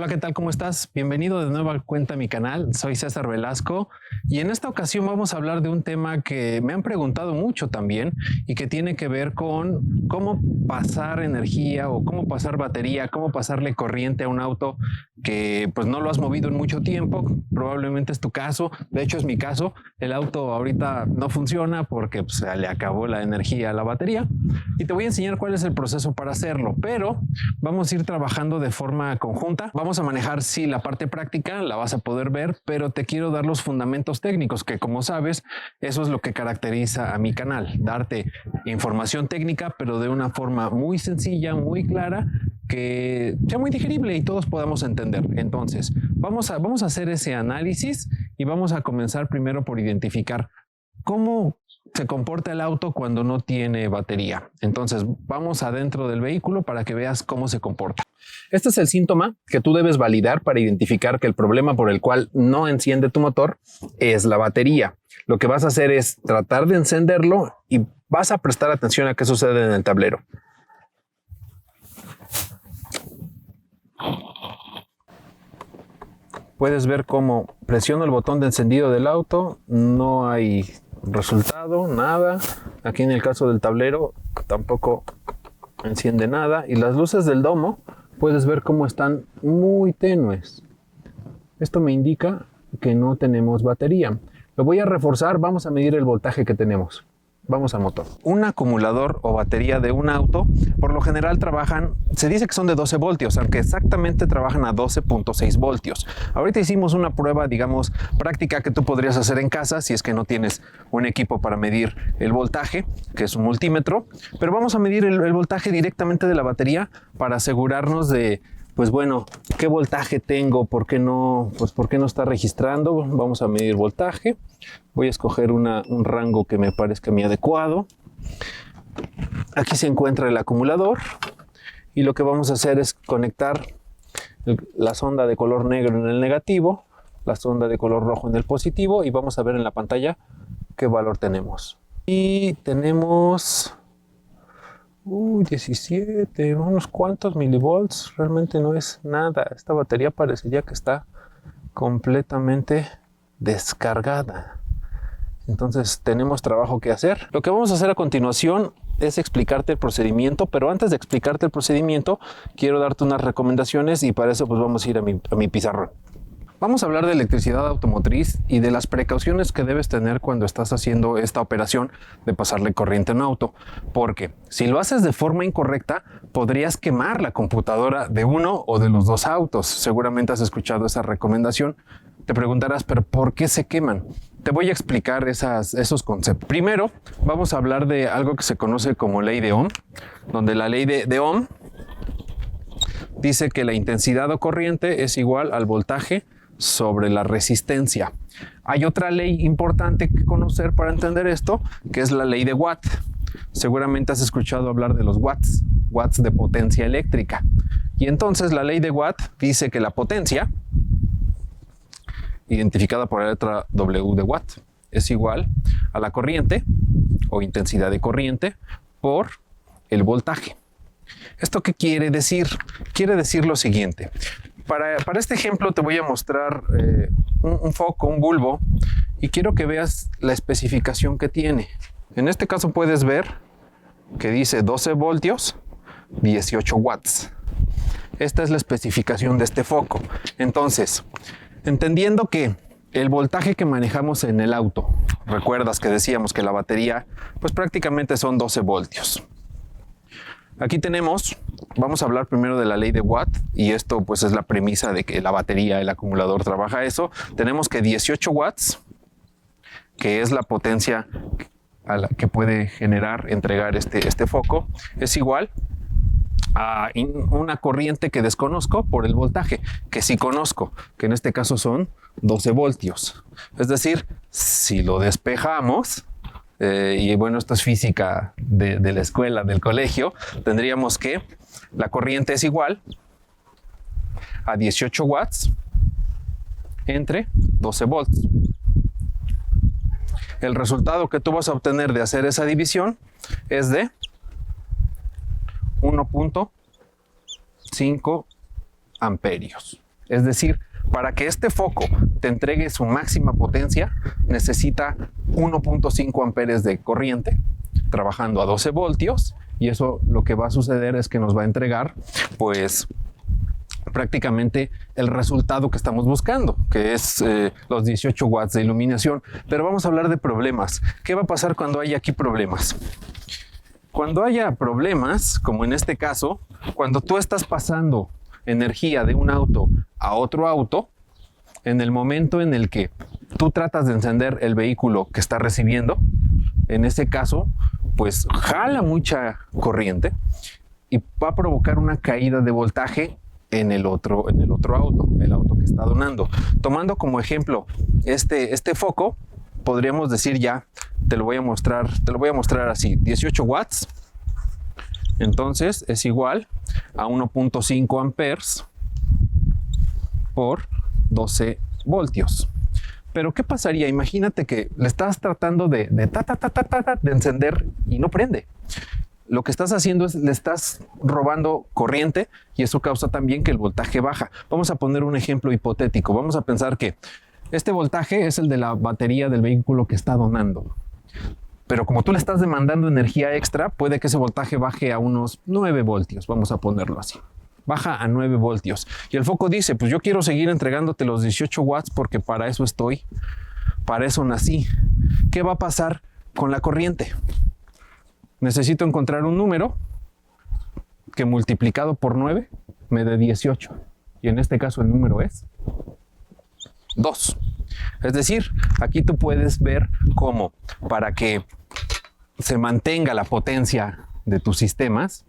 Hola, ¿qué tal? ¿Cómo estás? Bienvenido de nueva cuenta a mi canal. Soy César Velasco y en esta ocasión vamos a hablar de un tema que me han preguntado mucho también y que tiene que ver con cómo pasar energía o cómo pasar batería, cómo pasarle corriente a un auto que pues no lo has movido en mucho tiempo. Probablemente es tu caso, de hecho es mi caso. El auto ahorita no funciona porque pues, se le acabó la energía a la batería y te voy a enseñar cuál es el proceso para hacerlo, pero vamos a ir trabajando de forma conjunta. Vamos a manejar, sí, la parte práctica, la vas a poder ver, pero te quiero dar los fundamentos técnicos, que como sabes, eso es lo que caracteriza a mi canal, darte información técnica, pero de una forma muy sencilla, muy clara, que sea muy digerible y todos podamos entender. Entonces, vamos a hacer ese análisis y vamos a comenzar primero por identificar cómo se comporta el auto cuando no tiene batería. Entonces, vamos adentro del vehículo para que veas cómo se comporta. Este es el síntoma que tú debes validar para identificar que el problema por el cual no enciende tu motor es la batería. Lo que vas a hacer es tratar de encenderlo y vas a prestar atención a qué sucede en el tablero. Puedes ver cómo presiono el botón de encendido del auto, no hay resultado, nada. Aquí en el caso del tablero tampoco enciende nada y las luces del domo puedes ver cómo están muy tenues. Esto me indica que no tenemos batería. Lo voy a reforzar, vamos a medir el voltaje que tenemos. Vamos al motor. Un acumulador o batería de un auto, por lo general trabajan, se dice que son de 12 voltios, aunque exactamente trabajan a 12.6 voltios. Ahorita hicimos una prueba, digamos, práctica que tú podrías hacer en casa si es que no tienes un equipo para medir el voltaje, que es un multímetro, pero vamos a medir el voltaje directamente de la batería para asegurarnos de, pues bueno, ¿qué voltaje tengo? ¿Por qué no está registrando? Vamos a medir voltaje. Voy a escoger un rango que me parezca a mí adecuado. Aquí se encuentra el acumulador y lo que vamos a hacer es conectar la sonda de color negro en el negativo, la sonda de color rojo en el positivo y vamos a ver en la pantalla qué valor tenemos. Y tenemos 17, unos cuantos milivolts, realmente no es nada. Esta batería parecería que está completamente descargada. Entonces tenemos trabajo que hacer. Lo que vamos a hacer a continuación es explicarte el procedimiento, pero antes de explicarte el procedimiento quiero darte unas recomendaciones y para eso pues vamos a ir a mi pizarrón. Vamos a hablar de electricidad automotriz y de las precauciones que debes tener cuando estás haciendo esta operación de pasarle corriente a un auto, porque si lo haces de forma incorrecta podrías quemar la computadora de uno o de los dos autos. Seguramente has escuchado esa recomendación. Te preguntarás, ¿pero por qué se queman? Te voy a explicar esos conceptos. Primero, vamos a hablar de algo que se conoce como ley de Ohm, donde la ley de Ohm dice que la intensidad o corriente es igual al voltaje sobre la resistencia. Hay otra ley importante que conocer para entender esto, que es la ley de Watt. Seguramente has escuchado hablar de los watts de potencia eléctrica. Y entonces la ley de Watt dice que la potencia, identificada por la letra W de Watt, es igual a la corriente o intensidad de corriente por el voltaje. ¿Esto qué quiere decir? Quiere decir lo siguiente. Para este ejemplo te voy a mostrar un foco, un bulbo, y quiero que veas la especificación que tiene. En este caso puedes ver que dice 12 voltios, 18 watts. Esta es la especificación de este foco. Entonces, entendiendo que el voltaje que manejamos en el auto, recuerdas que decíamos que la batería, pues prácticamente son 12 voltios. Aquí tenemos, vamos a hablar primero de la ley de Watt, y esto pues es la premisa de que la batería, el acumulador trabaja eso. Tenemos que 18 watts, que es la potencia a la que puede entregar este foco, es igual a una corriente que desconozco por el voltaje, que sí conozco, que en este caso son 12 voltios. Es decir, si lo despejamos, y bueno, esto es física de la escuela, del colegio, tendríamos que la corriente es igual a 18 watts entre 12 volts. El resultado que tú vas a obtener de hacer esa división es de 1.5 amperios. Es decir, para que este foco te entregue su máxima potencia, necesita 1.5 amperes de corriente, trabajando a 12 voltios, y eso lo que va a suceder es que nos va a entregar, pues, prácticamente el resultado que estamos buscando, que es los 18 watts de iluminación. Pero vamos a hablar de problemas. ¿Qué va a pasar cuando haya aquí problemas? Cuando haya problemas, como en este caso, cuando tú estás pasando energía de un auto a otro auto, en el momento en el que tú tratas de encender el vehículo que está recibiendo, en ese caso, pues jala mucha corriente y va a provocar una caída de voltaje en el otro auto, el auto que está donando. Tomando como ejemplo este foco, podríamos decir ya, te lo voy a mostrar así, 18 watts, entonces es igual a 1.5 amperes por 12 voltios. Pero ¿qué pasaría? Imagínate que le estás tratando de encender y no prende. Lo que estás haciendo es le estás robando corriente y eso causa también que el voltaje baja. Vamos a poner un ejemplo hipotético. Vamos a pensar que este voltaje es el de la batería del vehículo que está donando. Pero como tú le estás demandando energía extra, puede que ese voltaje baje a unos 9 voltios. Vamos a ponerlo así. Baja a 9 voltios. Y el foco dice, pues yo quiero seguir entregándote los 18 watts porque para eso estoy, para eso nací. ¿Qué va a pasar con la corriente? Necesito encontrar un número que multiplicado por 9 me dé 18. Y en este caso el número es 2. Es decir, aquí tú puedes ver cómo para que se mantenga la potencia de tus sistemas,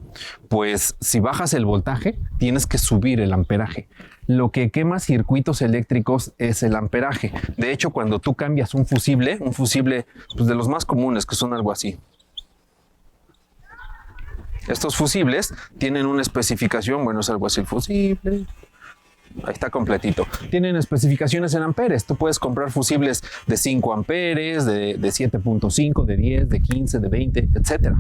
pues si bajas el voltaje, tienes que subir el amperaje. Lo que quema circuitos eléctricos es el amperaje. De hecho, cuando tú cambias un fusible pues de los más comunes, que son algo así. Estos fusibles tienen una especificación, bueno, es algo así el fusible. Ahí está completito. Tienen especificaciones en amperes. Tú puedes comprar fusibles de 5 amperes, de 7.5, de 10, de 15, de 20, etc.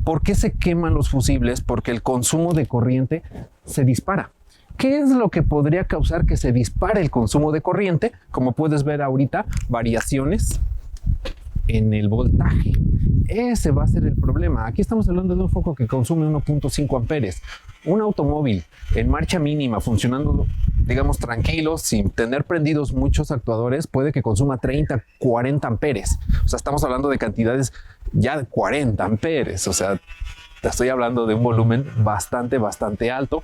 ¿Por qué se queman los fusibles? Porque el consumo de corriente se dispara. ¿Qué es lo que podría causar que se dispare el consumo de corriente? Como puedes ver ahorita, variaciones en el voltaje. Ese va a ser el problema. Aquí estamos hablando de un foco que consume 1.5 amperes. Un automóvil en marcha mínima, funcionando, digamos, tranquilo, sin tener prendidos muchos actuadores, puede que consuma 30, 40 amperes. O sea, estamos hablando de cantidades ya de 40 amperes. O sea, te estoy hablando de un volumen bastante alto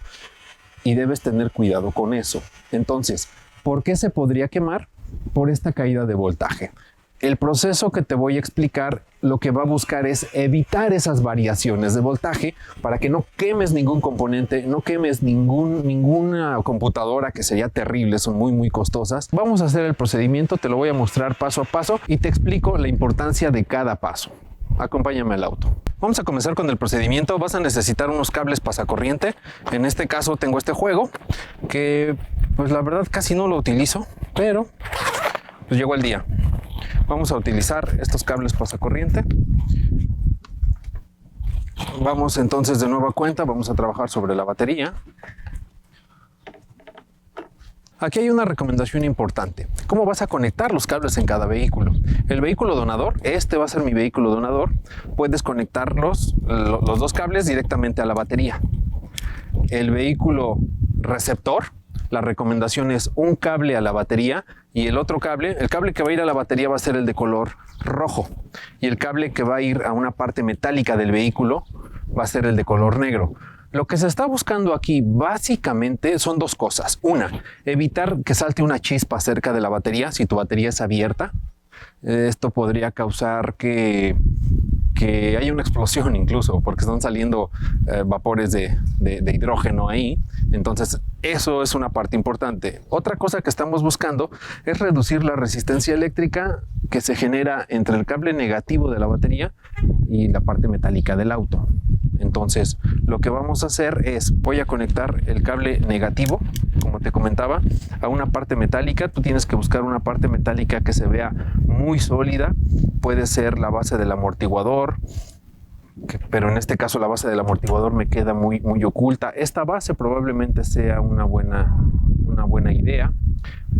y debes tener cuidado con eso. Entonces, ¿por qué se podría quemar? Por esta caída de voltaje. El proceso que te voy a explicar lo que va a buscar es evitar esas variaciones de voltaje para que no quemes ningún componente, no quemes ninguna computadora, que sería terrible, son muy costosas. Vamos a hacer el procedimiento, te lo voy a mostrar paso a paso y te explico la importancia de cada paso. Acompáñame al auto. Vamos a comenzar con el procedimiento. Vas a necesitar unos cables pasacorriente. En este caso tengo este juego que pues la verdad casi no lo utilizo, pero pues llegó el día. Vamos a utilizar estos cables pasacorriente. Vamos entonces de nueva cuenta, vamos a trabajar sobre la batería. Aquí hay una recomendación importante. ¿Cómo vas a conectar los cables en cada vehículo? El vehículo donador, este va a ser mi vehículo donador. Puedes conectar los dos cables directamente a la batería. El vehículo receptor, la recomendación es un cable a la batería y el otro cable, el cable que va a ir a la batería va a ser el de color rojo y el cable que va a ir a una parte metálica del vehículo va a ser el de color negro. Lo que se está buscando aquí básicamente son dos cosas. Una, evitar que salte una chispa cerca de la batería si tu batería es abierta. Esto podría causar que haya una explosión incluso, porque están saliendo vapores de hidrógeno ahí. Entonces, eso es una parte importante. Otra cosa que estamos buscando es reducir la resistencia eléctrica que se genera entre el cable negativo de la batería y la parte metálica del auto. Entonces, lo que vamos a hacer es, voy a conectar el cable negativo, como te comentaba, a una parte metálica. Tú tienes que buscar una parte metálica que se vea muy sólida. Puede ser la base del amortiguador, pero en este caso la base del amortiguador me queda muy oculta. Esta base probablemente sea una buena una buena idea,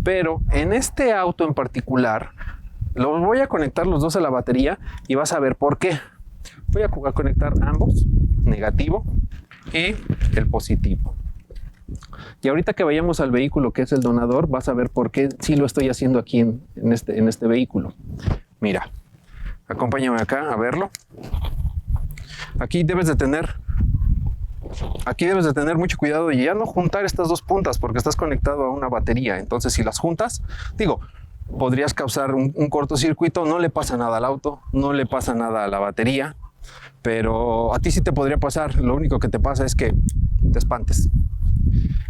pero en este auto en particular los voy a conectar los dos a la batería y vas a ver por qué. Voy a conectar ambos, negativo y el positivo. Y ahorita que vayamos al vehículo que es el donador, vas a ver por qué sí lo estoy haciendo aquí en este vehículo. Mira, acompáñame acá a verlo. Aquí debes de tener mucho cuidado y ya no juntar estas dos puntas porque estás conectado a una batería. Entonces, si las juntas, podrías causar un cortocircuito. No le pasa nada al auto, no le pasa nada a la batería, pero a ti sí te podría pasar. Lo único que te pasa es que te espantes.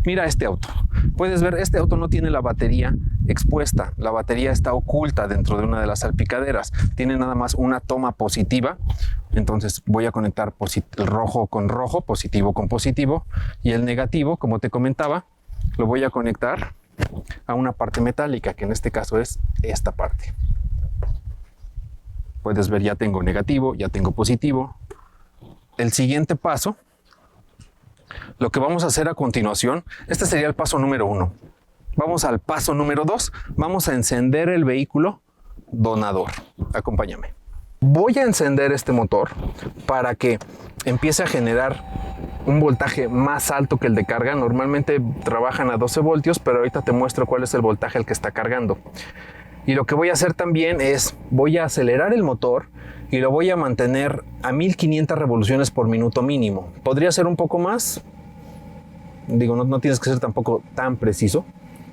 Mira este auto. Puedes ver, este auto no tiene la batería expuesta. La batería está oculta dentro de una de las salpicaderas. Tiene nada más una toma positiva. Entonces voy a conectar el rojo con rojo, positivo con positivo. Y el negativo, como te comentaba, lo voy a conectar a una parte metálica, que en este caso es esta parte. Puedes ver, ya tengo negativo, ya tengo positivo. El siguiente paso, lo que vamos a hacer a continuación, este sería el paso número 1. Vamos al paso número 2. Vamos a encender el vehículo donador. Acompáñame. Voy a encender este motor para que empiece a generar un voltaje más alto que el de carga. Normalmente trabajan a 12 voltios, pero ahorita te muestro cuál es el voltaje al que está cargando. Y lo que voy a hacer también es, voy a acelerar el motor y lo voy a mantener a 1500 revoluciones por minuto mínimo. Podría ser un poco más. No tienes que ser tampoco tan preciso.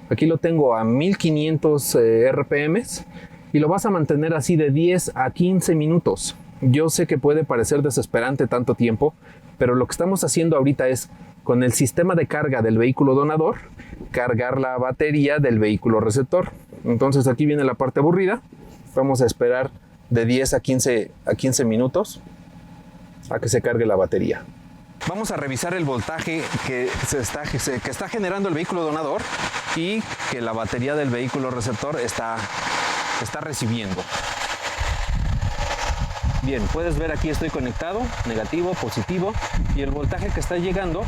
Aquí lo tengo a 1500 RPMs y lo vas a mantener así de 10 a 15 minutos. Yo sé que puede parecer desesperante tanto tiempo, pero lo que estamos haciendo ahorita es, con el sistema de carga del vehículo donador, cargar la batería del vehículo receptor. Entonces aquí viene la parte aburrida. Vamos a esperar de 10 a 15 minutos a que se cargue la batería. Vamos a revisar el voltaje que está generando el vehículo donador y que la batería del vehículo receptor está recibiendo. Bien, puedes ver aquí estoy conectado, negativo, positivo, y el voltaje que está llegando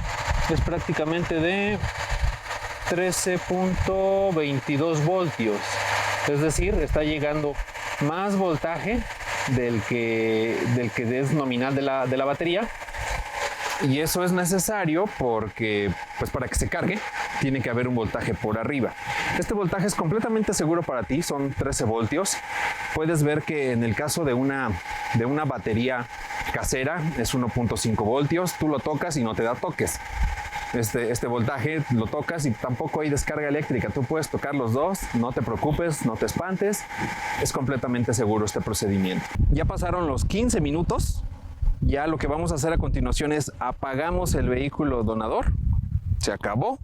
es prácticamente de 13.22 voltios. Es decir, está llegando más voltaje del que es nominal de la batería. Y eso es necesario porque, para que se cargue, tiene que haber un voltaje por arriba. Este voltaje es completamente seguro para ti, son 13 voltios. Puedes ver que en el caso de una batería casera es 1.5 voltios. Tú lo tocas y no te da toques. Este voltaje lo tocas y tampoco hay descarga eléctrica. Tú puedes tocar los dos, no te preocupes, no te espantes. Es completamente seguro este procedimiento. Ya pasaron los 15 minutos. Ya lo que vamos a hacer a continuación es apagamos el vehículo donador. Se acabó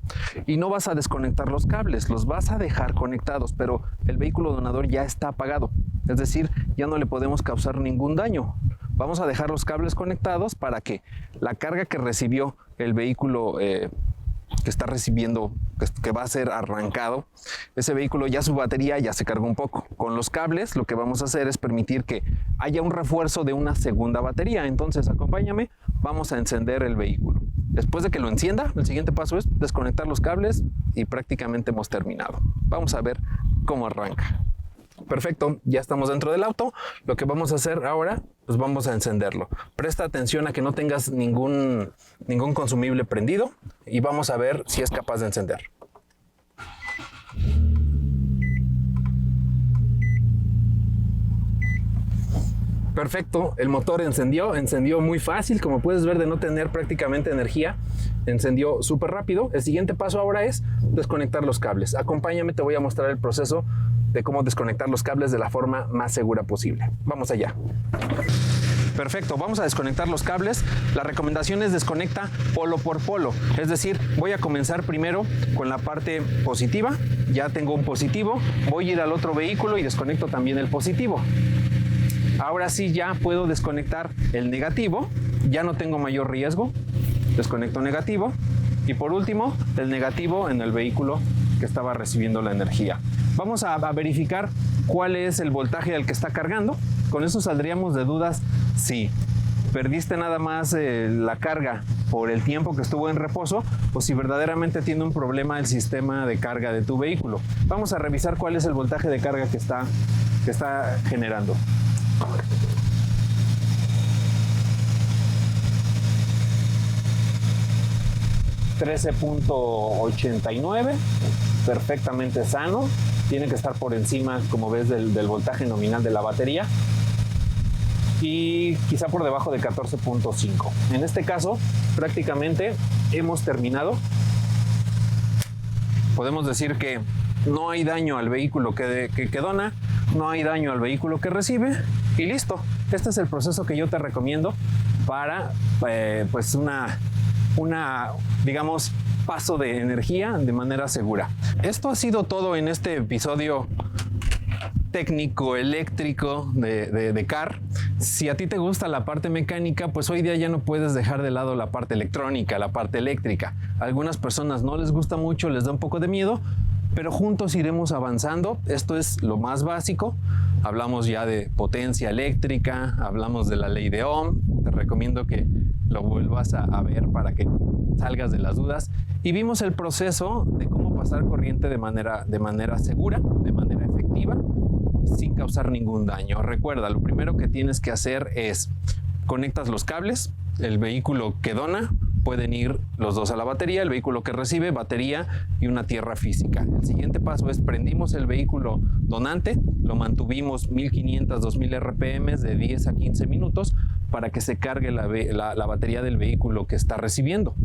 y no vas a desconectar los cables, los vas a dejar conectados, pero el vehículo donador ya está apagado. Es decir, ya no le podemos causar ningún daño. Vamos a dejar los cables conectados para que la carga que recibió el vehículo que está recibiendo, que va a ser arrancado, ese vehículo ya su batería ya se cargó un poco. Con los cables lo que vamos a hacer es permitir que haya un refuerzo de una segunda batería. Entonces acompáñame, vamos a encender el vehículo. Después de que lo encienda, el siguiente paso es desconectar los cables y prácticamente hemos terminado. Vamos a ver cómo arranca. Perfecto, ya estamos dentro del auto. Lo que vamos a hacer ahora, pues vamos a encenderlo. Presta atención a que no tengas ningún consumible prendido y vamos a ver si es capaz de encender. Perfecto, el motor encendió muy fácil, como puedes ver, de no tener prácticamente energía, encendió súper rápido. El siguiente paso ahora es desconectar los cables. Acompáñame, te voy a mostrar el proceso de cómo desconectar los cables de la forma más segura posible. Vamos allá. Perfecto, vamos a desconectar los cables. La recomendación es desconecta polo por polo. Es decir, voy a comenzar primero con la parte positiva. Ya tengo un positivo. Voy a ir al otro vehículo y desconecto también el positivo. Ahora sí ya puedo desconectar el negativo. Ya no tengo mayor riesgo. Desconecto negativo. Y por último, el negativo en el vehículo que estaba recibiendo la energía. Vamos a verificar cuál es el voltaje al que está cargando. Con eso saldríamos de dudas si perdiste nada más la carga por el tiempo que estuvo en reposo o si verdaderamente tiene un problema el sistema de carga de tu vehículo. Vamos a revisar cuál es el voltaje de carga que está generando. $13.89, perfectamente sano. Tiene que estar por encima, como ves, del voltaje nominal de la batería y quizá por debajo de 14.5. En este caso, prácticamente hemos terminado. Podemos decir que no hay daño al vehículo que dona, no hay daño al vehículo que recibe y listo. Este es el proceso que yo te recomiendo para pues digamos, paso de energía de manera segura. Esto ha sido todo en este episodio técnico eléctrico de CAR. Si a ti te gusta la parte mecánica, pues hoy día ya no puedes dejar de lado la parte electrónica, la parte eléctrica. A algunas personas no les gusta mucho, les da un poco de miedo, pero juntos iremos avanzando. Esto es lo más básico. Hablamos ya de potencia eléctrica, hablamos de la ley de Ohm. Te recomiendo que lo vuelvas a ver para que salgas de las dudas. Y vimos el proceso de cómo pasar corriente de manera segura, de manera efectiva, sin causar ningún daño. Recuerda, lo primero que tienes que hacer es conectas los cables. El vehículo que dona pueden ir los dos a la batería, el vehículo que recibe, batería y una tierra física. El siguiente paso es prendimos el vehículo donante, lo mantuvimos 1500, 2000 RPM de 10 a 15 minutos para que se cargue la batería del vehículo que está recibiendo.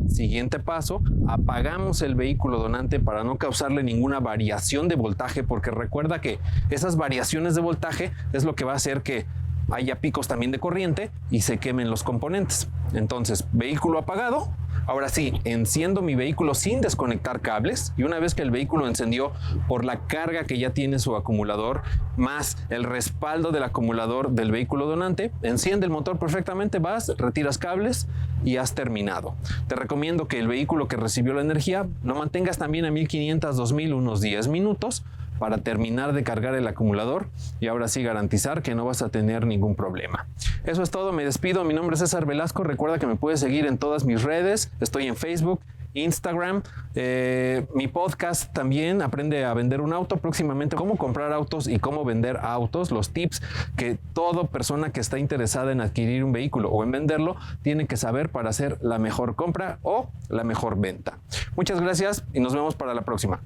Siguiente paso, apagamos el vehículo donante para no causarle ninguna variación de voltaje, porque recuerda que esas variaciones de voltaje es lo que va a hacer que haya picos también de corriente y se quemen los componentes. Entonces, vehículo apagado. Ahora sí, enciendo mi vehículo sin desconectar cables y una vez que el vehículo encendió por la carga que ya tiene su acumulador más el respaldo del acumulador del vehículo donante, enciende el motor perfectamente, vas, retiras cables y has terminado. Te recomiendo que el vehículo que recibió la energía lo mantengas también a 1500, 2000 unos 10 minutos para terminar de cargar el acumulador y ahora sí garantizar que no vas a tener ningún problema. Eso es todo, me despido. Mi nombre es César Velasco. Recuerda que me puedes seguir en todas mis redes. Estoy en Facebook, Instagram, mi podcast también, Aprende a Vender un Auto. Próximamente cómo comprar autos y cómo vender autos, los tips que toda persona que está interesada en adquirir un vehículo o en venderlo tiene que saber para hacer la mejor compra o la mejor venta. Muchas gracias y nos vemos para la próxima.